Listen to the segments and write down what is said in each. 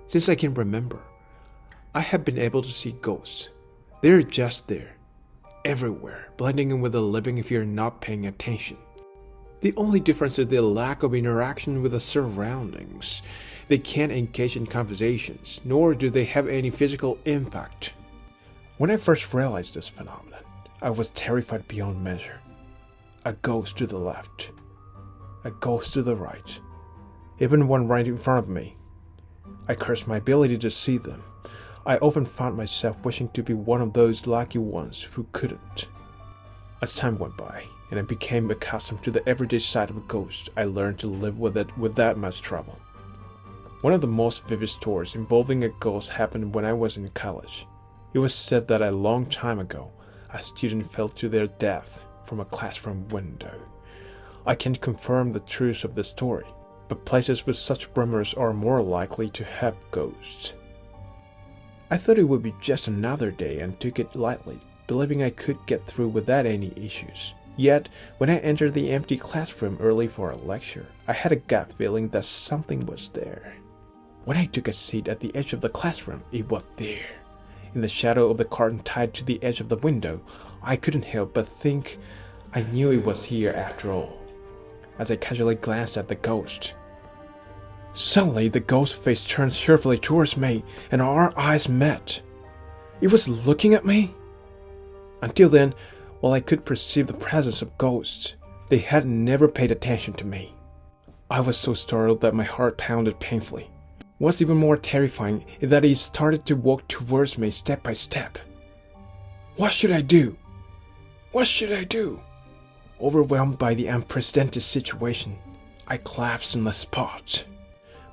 Since I can remember, I have been able to see ghosts. They're just there, everywhere, blending in with the living if you're not paying attention. The only difference is the lack of interaction with the surroundings. They can't engage in conversations, nor do they have any physical impact. When I first realized this phenomenon, I was terrified beyond measure. A ghost to the left, a ghost to the right, even one right in front of me. I cursed my ability to see them. I often found myself wishing to be one of those lucky ones who couldn't. As time went by, and I became accustomed to the everyday sight of a ghost, I learned to live with it without much trouble. One of the most vivid stories involving a ghost happened when I was in college. It was said that a long time ago, a student fell to their death from a classroom window. I can't confirm the truth of the story, but places with such rumors are more likely to have ghosts. I thought it would be just another day and took it lightly, believing I could get through without any issues. Yet, when I entered the empty classroom early for a lecture, I had a gut feeling that something was there. When I took a seat at the edge of the classroom, it was there. In the shadow of the curtain tied to the edge of the window, I couldn't help but think I knew it was here after all. As I casually glanced at the ghost, suddenly the ghost face turned sharply towards me and our eyes met. It was looking at me. Until then, while I could perceive the presence of ghosts, they had never paid attention to me. I was so startled that my heart pounded painfully. What's even more terrifying is that he started to walk towards me step by step. What should I do? What should I do? Overwhelmed by the unprecedented situation, I collapsed on the spot.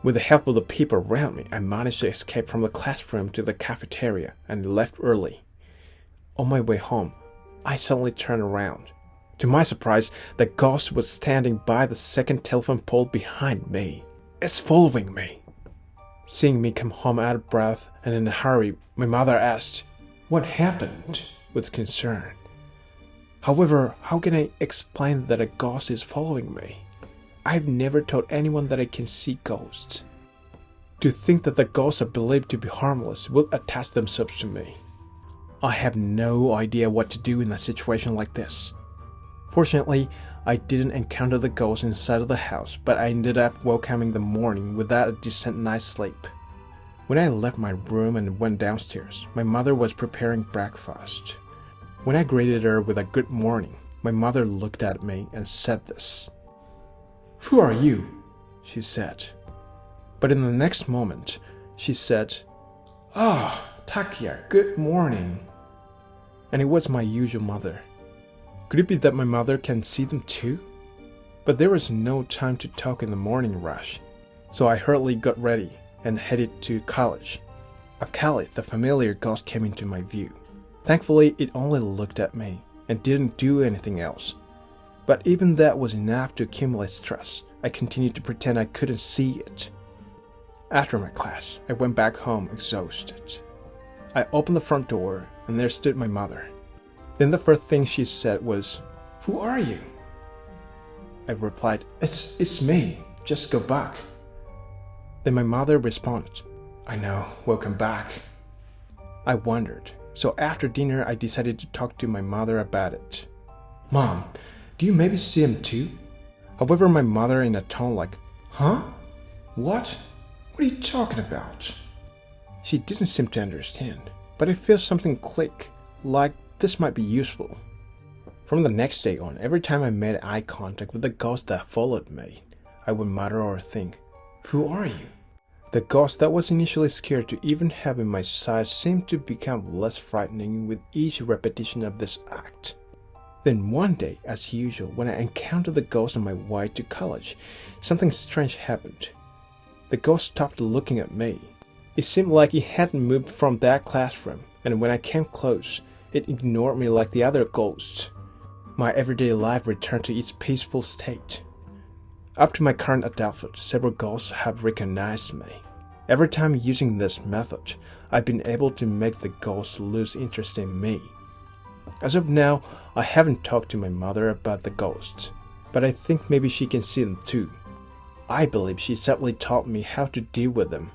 With the help of the people around me, I managed to escape from the classroom to the cafeteria and left early. On my way home, I suddenly turned around. To my surprise, the ghost was standing by the second telephone pole behind me. It's following me. Seeing me come home out of breath and in a hurry, my mother asked, "What happened?" with concern. However, how can I explain that a ghost is following me? I've never told anyone that I can see ghosts. To think that the ghosts are believed to be harmless will attach themselves to me. I have no idea what to do in a situation like this. Fortunately, I didn't encounter the ghost inside of the house, but I ended up welcoming the morning without a decent night's sleep. When I left my room and went downstairs, my mother was preparing breakfast. When I greeted her with a good morning, my mother looked at me and said this. "Who are you?" she said. But in the next moment, she said, "Oh, Takia, good morning." And it was my usual mother. Could it be that my mother can see them too? But there was no time to talk in the morning rush, so I hurriedly got ready and headed to college. A Kali, the familiar ghost, came into my view. Thankfully, it only looked at me and didn't do anything else. But even that was enough to accumulate stress. I continued to pretend I couldn't see it. After my class, I went back home exhausted. I opened the front door and there stood my mother. Then the first thing she said was, "Who are you?" I replied, It's me. Just go back." Then my mother responded, "I know, welcome back." I wondered, so after dinner I decided to talk to my mother about it. "Mom, do you maybe see him too?" However, my mother in a tone like, "Huh? What? What are you talking about?" She didn't seem to understand, but I felt something click, like this might be useful. From the next day on, every time I made eye contact with the ghost that followed me, I would mutter or think, "Who are you?" The ghost that was initially scared to even have in my sight seemed to become less frightening with each repetition of this act. Then one day, as usual, when I encountered the ghost on my way to college, something strange happened. The ghost stopped looking at me. It seemed like it hadn't moved from that classroom, and when I came close, it ignored me like the other ghosts. My everyday life returned to its peaceful state. Up to my current adulthood, several ghosts have recognized me. Every time using this method, I've been able to make the ghosts lose interest in me. As of now, I haven't talked to my mother about the ghosts, but I think maybe she can see them too. I believe she subtly taught me how to deal with them.